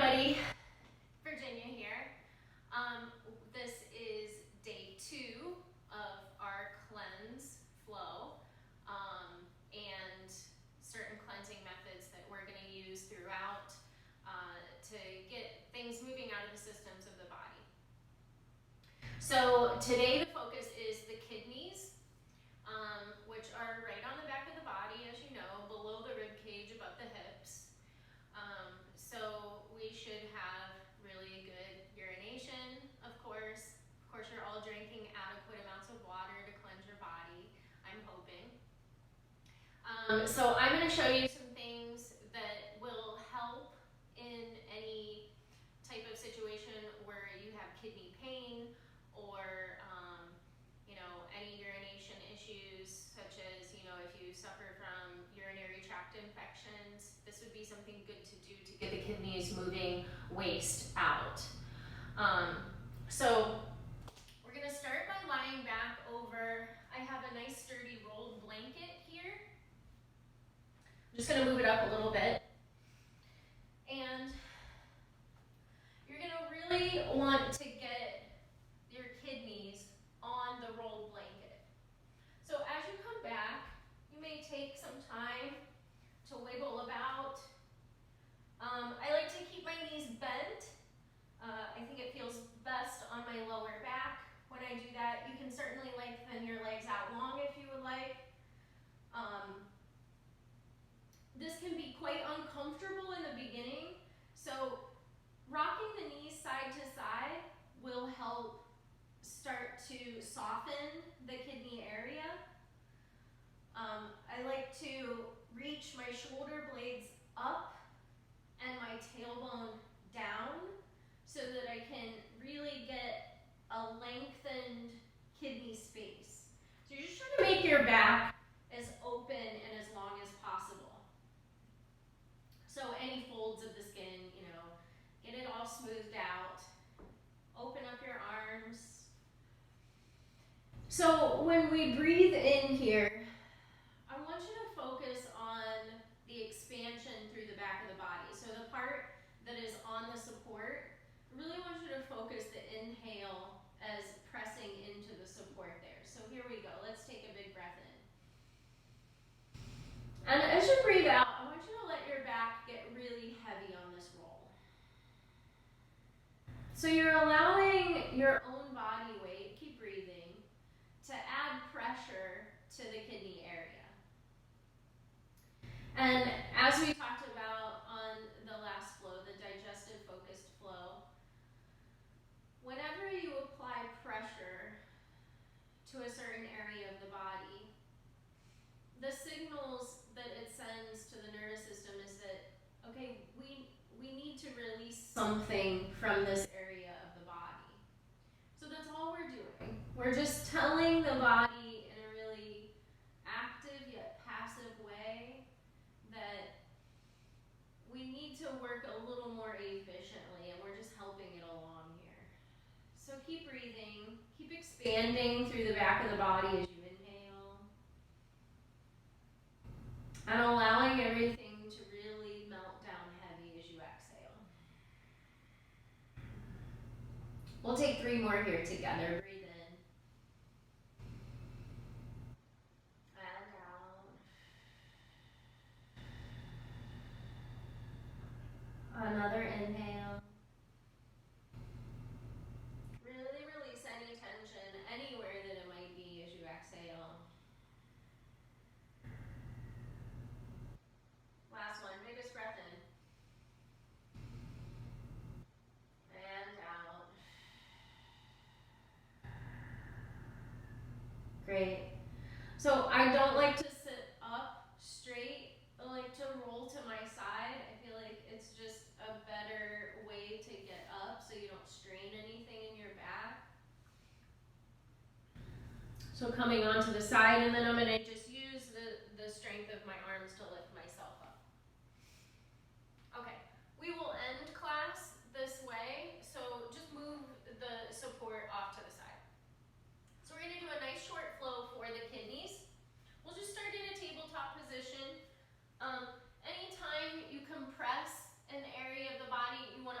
everybody, Virginia here. This is day 2 of our cleanse flow and certain cleansing methods that we're going to use throughout to get things moving out of the systems of the body. So today the focus is the kidneys, which are right on the back of the body, as you know, below the rib cage, above the hips. So we should have really good urination, of course. Of course, you're all drinking adequate amounts of water to cleanse your body, I'm hoping. So I'm going to show you some things that will help in any type of situation where you have kidney pain or any urination issues, such as, if you suffer from urinary tract infections. This would be something good to do to get the kidneys moving waste out. So we're going to start by lying back over, I have a nice sturdy rolled blanket here. I'm just going to move it up a little bit. And you're going to really want to get your kidneys on the rolled blanket. So as you come back, you may take some time to wiggle about. I like to keep my knees bent. I think it feels best on my lower back when I do that. You can certainly lengthen your legs out long if you would like. This can be quite uncomfortable in the beginning, so rocking the knees side to side will help start to soften the kidney area. I like to reach my shoulder blades up and my tailbone down so that I can really get a lengthened kidney space. So you're just trying to make your back as open and as long as possible. So any folds of the skin, get it all smoothed out. Open up your arms. So when we breathe in here, I want you to focus on the expansion through the back of the body. So the part that is on the support, I really want you to focus the inhale as pressing into the support there. So here we go. Let's take a big breath in. And as you breathe out, I want you to let your back get really heavy on this roll. So you're allowing your own body weight, keep breathing, to add pressure to the kidney area. And as we talked about on the last flow, the digestive focused flow, whenever you apply pressure to a certain area of the body, the signals that it sends to the nervous system is that, okay, we need to release something from this area of the body. So that's all we're doing. We're just telling the body in a really active yet passive way that we need to work a little more efficiently, and we're just helping it along here. So keep breathing, keep expanding through the back of the body as you inhale, and allowing everything to really melt down heavy as you exhale. We'll take 3 more here together. Breathe in. And out. Another inhale. Really release any tension anywhere that it might be as you exhale. Last one, biggest breath in. And out. Great. So I don't like to sit up straight. I like to roll to my side. I feel like it's just a better way to get up so you don't strain anything in your back. So coming onto the side, and then I'm going to just use the strength of my arms to lift myself up. Okay, we will end class this way, so just move the support off to the side. So we're going to do a nice short flow for the kidneys. We'll just start in a tabletop position. Anytime you compress an area of the body, you want to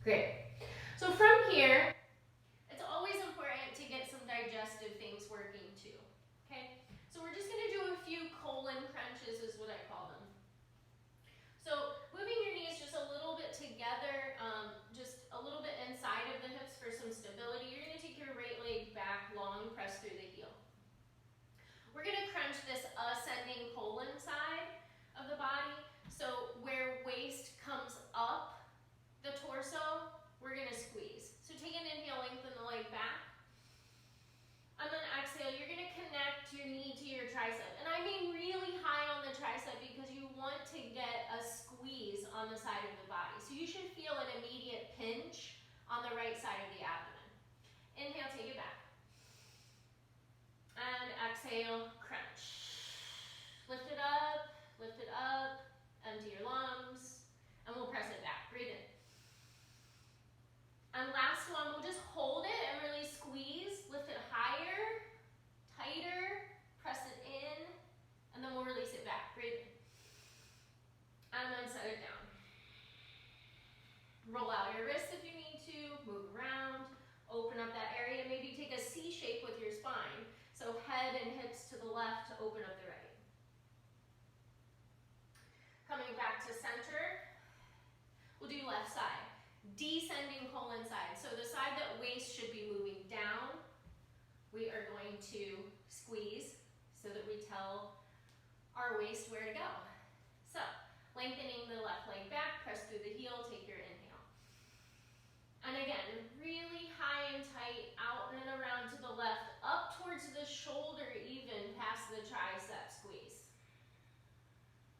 Great. So from here, it's always important to get some digestive things working too, okay? So we're just gonna do a few colon crunches is what I call them. So moving your knees just a little bit together, just a little bit inside of the hips for some stability. You're gonna take your right leg back long, press through the heel. We're gonna crunch this ascending colon side of the body. So where waist comes up the torso, we're gonna squeeze. So take an inhale, lengthen the leg back. And then exhale, you're gonna connect your knee to your tricep. And I mean really high on the tricep because you want to get a squeeze on the side of the body. So you should feel an immediate pinch on the right side of the abdomen. Inhale, take it back. And exhale, crunch. Lift it up, empty your lungs, and we'll press it back. Breathe in. And last one, we'll just hold it and really squeeze. Lift it higher, tighter, press it in, and then we'll release it back. Breathe in. And then set it down. Roll out your wrists if you need to, move around, open up that area, maybe take a C shape with your spine. So head and hips to the left to open up the right. Coming back to center, we'll do left side. Descending colon side. So the side that waist should be moving down, we are going to squeeze so that we tell our waist where to go. So lengthening the left leg back, press through the heel, take your inhale. And again, really high and tight, out and around to the left, up towards the shoulder even, past the tricep, squeeze.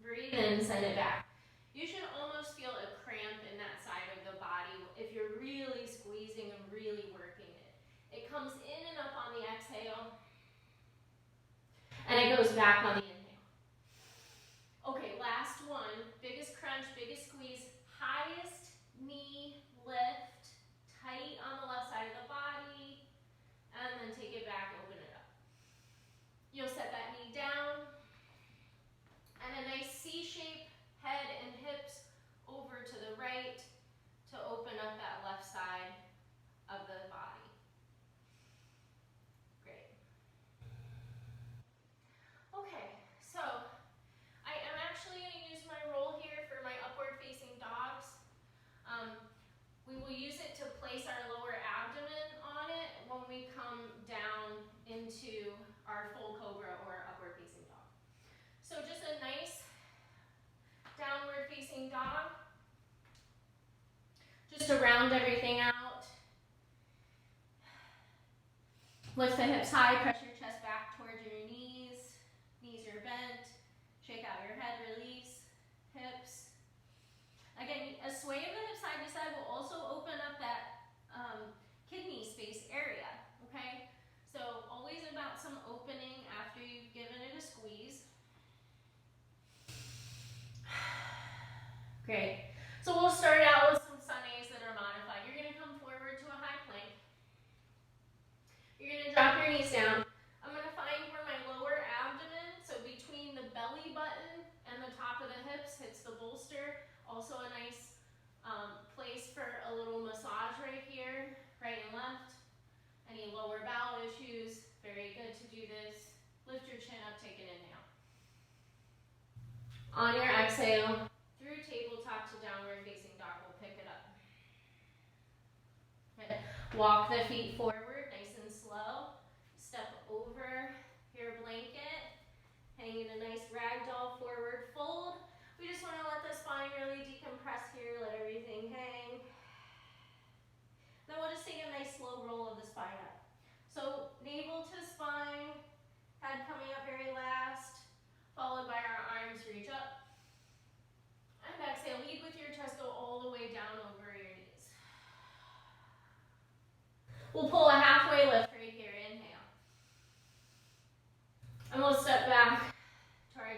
Breathe in, send it back. You should almost feel a cramp in that side of the body if you're really squeezing and really working it. It comes in and up on the exhale, and it goes back on the inhale. Okay, last one, biggest crunch, biggest squeeze, highest knee lift, tight on the left side of the body, and then take it back, open it up. You'll set that knee down, and a nice C shape, head and hips over to the right to open up that left side of the body. Great. Okay, so I am actually going to use my roll here for my upward facing dogs. We will use it to place our lower abdomen on it when we come down into our full cobra or upward facing dog. So just a nice downward facing dog. Just to round everything out. Lift the hips high, press your chest back towards your knees. Knees are bent. Shake out your head, release. Hips. Again, a sway of the hips side to side will also open up that kidney space area, okay? So always about some opening after you've given it a squeeze. Great. So we'll start out with some sun A's that are modified. You're going to come forward to a high plank. You're going to drop your knees down. I'm going to find where my lower abdomen, so between the belly button and the top of the hips, hits the bolster. Also a nice place for a little massage right here, right and left. Any lower bowel issues, very good to do this. Lift your chin up, take an inhale. On your exhale, through tabletop to downward facing dog, we'll pick it up. Good. Walk the feet forward, nice and slow. Step over your blanket, hang in a nice ragdoll forward fold. We just want to let the spine really decompress here, let everything hang. Then we'll just take a nice slow roll of the spine up. So navel to spine, head coming up very last, followed by our arms reach up. And exhale, lead with your chest, go all the way down over your knees. We'll pull a halfway lift right here, inhale. And we'll step back to our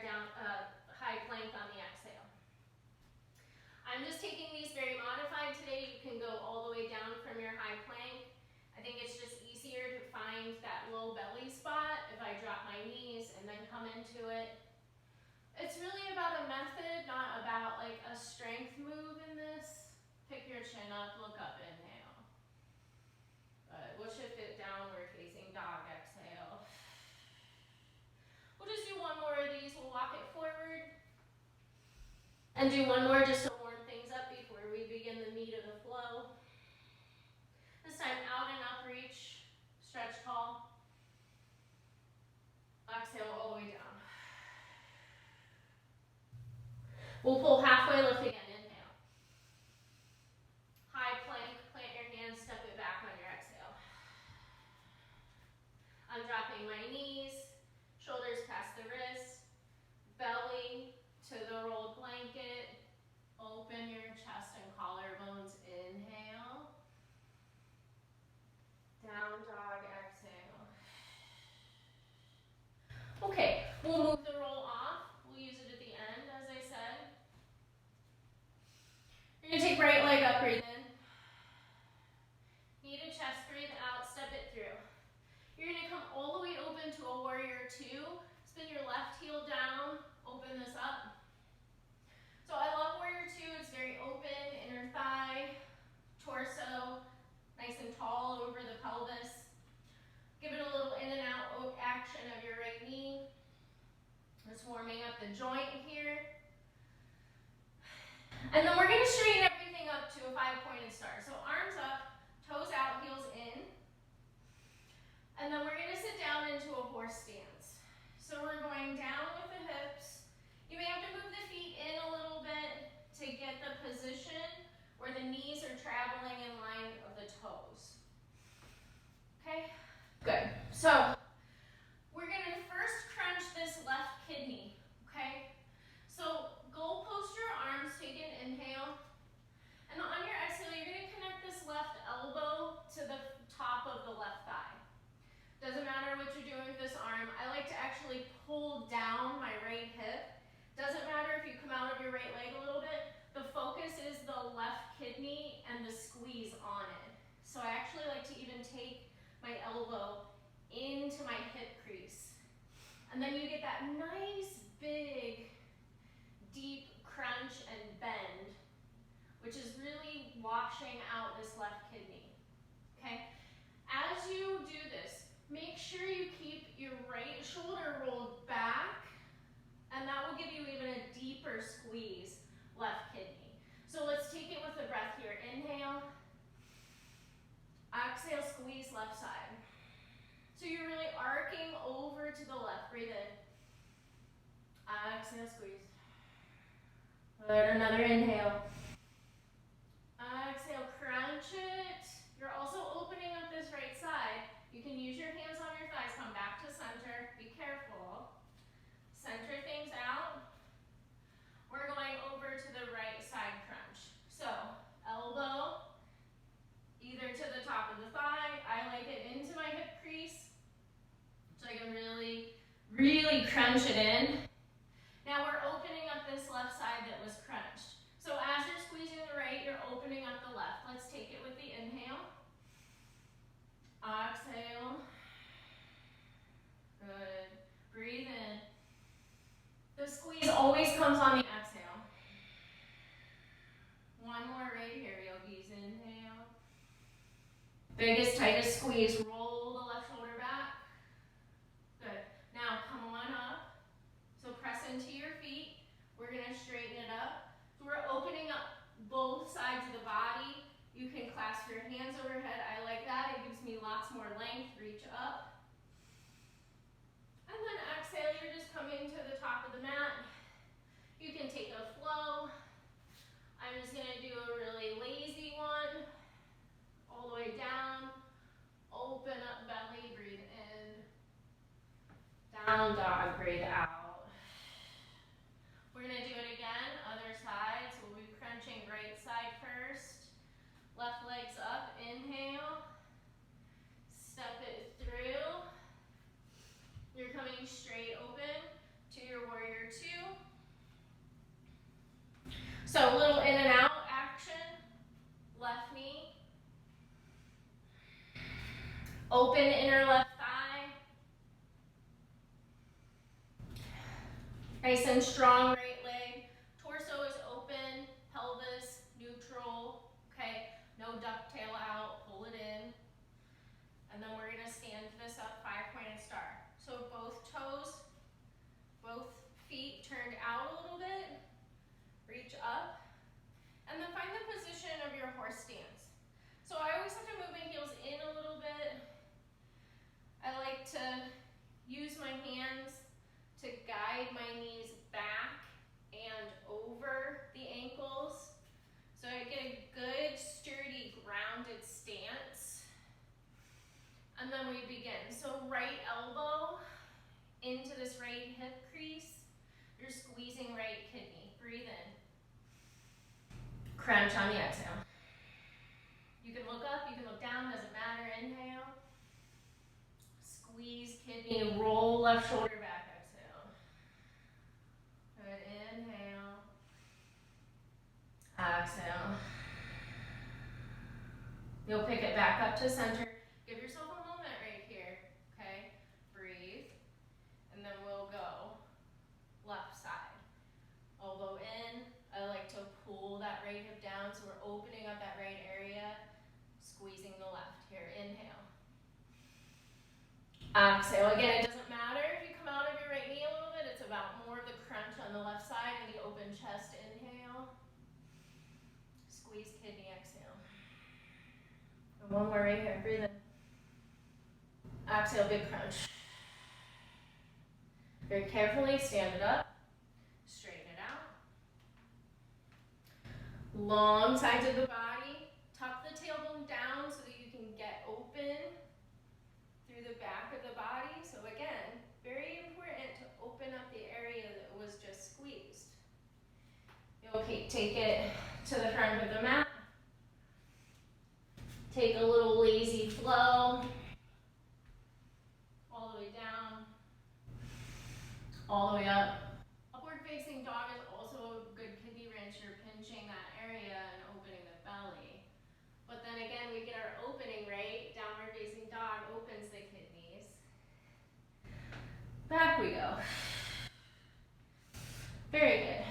high plank on the exhale. I'm just taking these very modified today. You can go all the way down from your high plank. I think it's just easier to find that low belly spot if I drop my knees and then come into it. It's really about a method, not about like a strength move in this. Pick your chin up, look And do one more just to warm things up before we begin the meat of the flow. This time out and up reach, stretch tall. Exhale all the way down. We'll pull halfway, lift again, inhale. High plank, plant your hands, step it back on your exhale. I'm dropping my knees, shoulders past the wrists, belly to the rolled blanket. Open your chest and collarbones, inhale. Down dog, exhale. Okay, we'll move the roll off. We'll use it at the end, as I said. You're gonna take right leg up, breathe in. Knee to chest, breathe out, step it through. You're gonna come all the way open to a warrior two. Spin your left heel down, open this up. So I love warrior two, it's very open, inner thigh, torso, nice and tall over the pelvis. Give it a little in and out action of your right knee. Just warming up the joint here. And then we're gonna straighten everything up to a 5-pointed star. So arms up, toes out, heels in. And then we're gonna sit down into a horse stance. So we're going down with the hips. You may have to move the feet in a little bit to get the position where the knees are traveling in line of the toes. Okay, good. So we're gonna first crunch this left kidney, okay? So goal post your arms, take an inhale. And on your exhale, you're gonna connect this left elbow to the top of the left thigh. Doesn't matter what you're doing with this arm. I like to actually pull down my right hip. Doesn't matter if you come out of your right leg a little bit. The focus is the left kidney and the squeeze on it. So I actually like to even take my elbow into my hip crease. And then you get that nice, big, deep crunch and bend, which is really washing out this left kidney, okay? As you do this, make sure you keep your right shoulder rolled back, and that will give you even a deeper squeeze left kidney. So let's take it with the breath here. Inhale, exhale, squeeze left side. So you're really arcing over to the left. Breathe in. Exhale, squeeze. Good, another inhale. Exhale, crunch it. You're also opening up this right side. You can use your hands on your thighs. Come back to center. Be careful. Center things out. We're going over to the right side crunch. So, elbow either to the top of the thigh. I like it into my hip crease so I can really, really crunch it in. Now we're opening up this left side that was crunched. So as you're squeezing the right, you're opening up the left. Let's take it with the inhale. Exhale. Good. Breathe in. The squeeze always comes on the exhale. One more right here, yogis. Inhale. Biggest, tightest squeeze. Roll the left shoulder back. Good. Now come on up. So press into your feet. We're going to straighten it up. So we're opening up both sides of the body. You can clasp your hands overhead. I like that. It gives me lots more length. Reach up. And then exhale, you're just coming to the top of the mat. You can take a flow. I'm just going to do a really lazy one. All the way down. Open up belly, breathe in. Down dog, breathe out. We're going to do it again, other side. So we'll be crunching right side first. Left leg's up, inhale. Step it through. You're coming straight open to your warrior two. So a little in and out action. Left knee. Open inner left thigh. Nice and strong right leg. Torso is open, pelvis neutral. Okay, no ducktail out, pull it in. And then we're gonna stand this up, 5-pointed star. So both toes, both feet turned out a little bit. Reach And then find the position of your horse stance. So I always have to move my heels in a little bit. I like to use my hands to guide my knees back and over the ankles. So I get a good, sturdy, grounded stance. And then we begin. So right elbow into this right hip crease. You're squeezing right kidney. Breathe in. Crunch on the exhale. You can look up, you can look down, doesn't matter. Inhale. Squeeze kidney, roll left shoulder back, exhale. Good, inhale. Exhale. You'll pick it back up to center. Give yourself a moment right here, okay? Breathe, and then we'll go left side. Elbow in, I like to pull that right hip down, so we're opening up that right area, squeezing the left here, inhale. Exhale, again, it doesn't matter if you come out of your right knee a little bit, it's about more of the crunch on the left side and the open chest, inhale. Squeeze kidney, exhale. And one more right here, breathe in. Exhale, big crunch. Very carefully, stand it up, straighten it out. Long sides of the body, tuck the tailbone down so that you can get open through the back of the body. So again, very important to open up the area that was just squeezed. Okay, take it to the front of the mat. Take a little lazy flow. All the way down. All the way up. Upward facing dog is also a good kidney wrench. You're pinching that area and opening the belly. But then again, we get our opening right. Downward facing dog opens the kidneys. Back we go. Very good.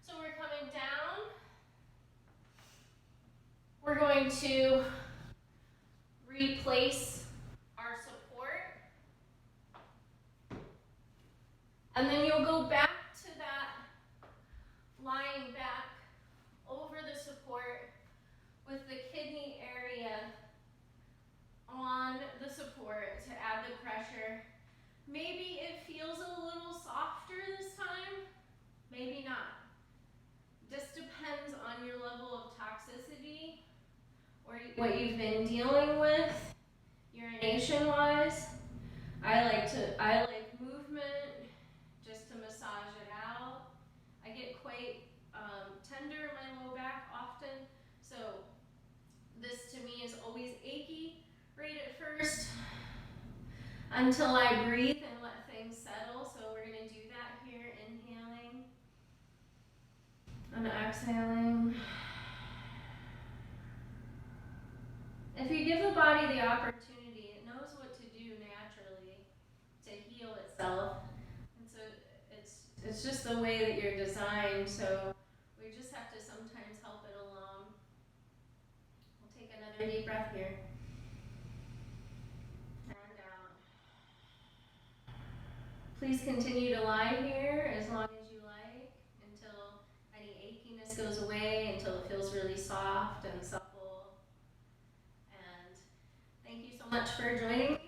So we're coming down. We're going to replace our support. And then you'll go back to that lying back over the support with the kidney area on the support to add the pressure. Maybe it feels a little softer this time, maybe not. This depends on your level of toxicity or what you've been dealing with urination-wise. I like movement just to massage it out. I get quite tender in my low back often, so this to me is always achy right at first until I breathe and let things settle. So we're gonna do that here, inhaling and exhaling. If you give the body the opportunity, it knows what to do naturally to heal itself. And so it's just the way that you're designed, so we just have to sometimes help it along. We'll take another deep breath here. And down. Please continue to lie here as long as you like until any achiness goes away, until it feels really soft and supple. And thank you so much for joining me.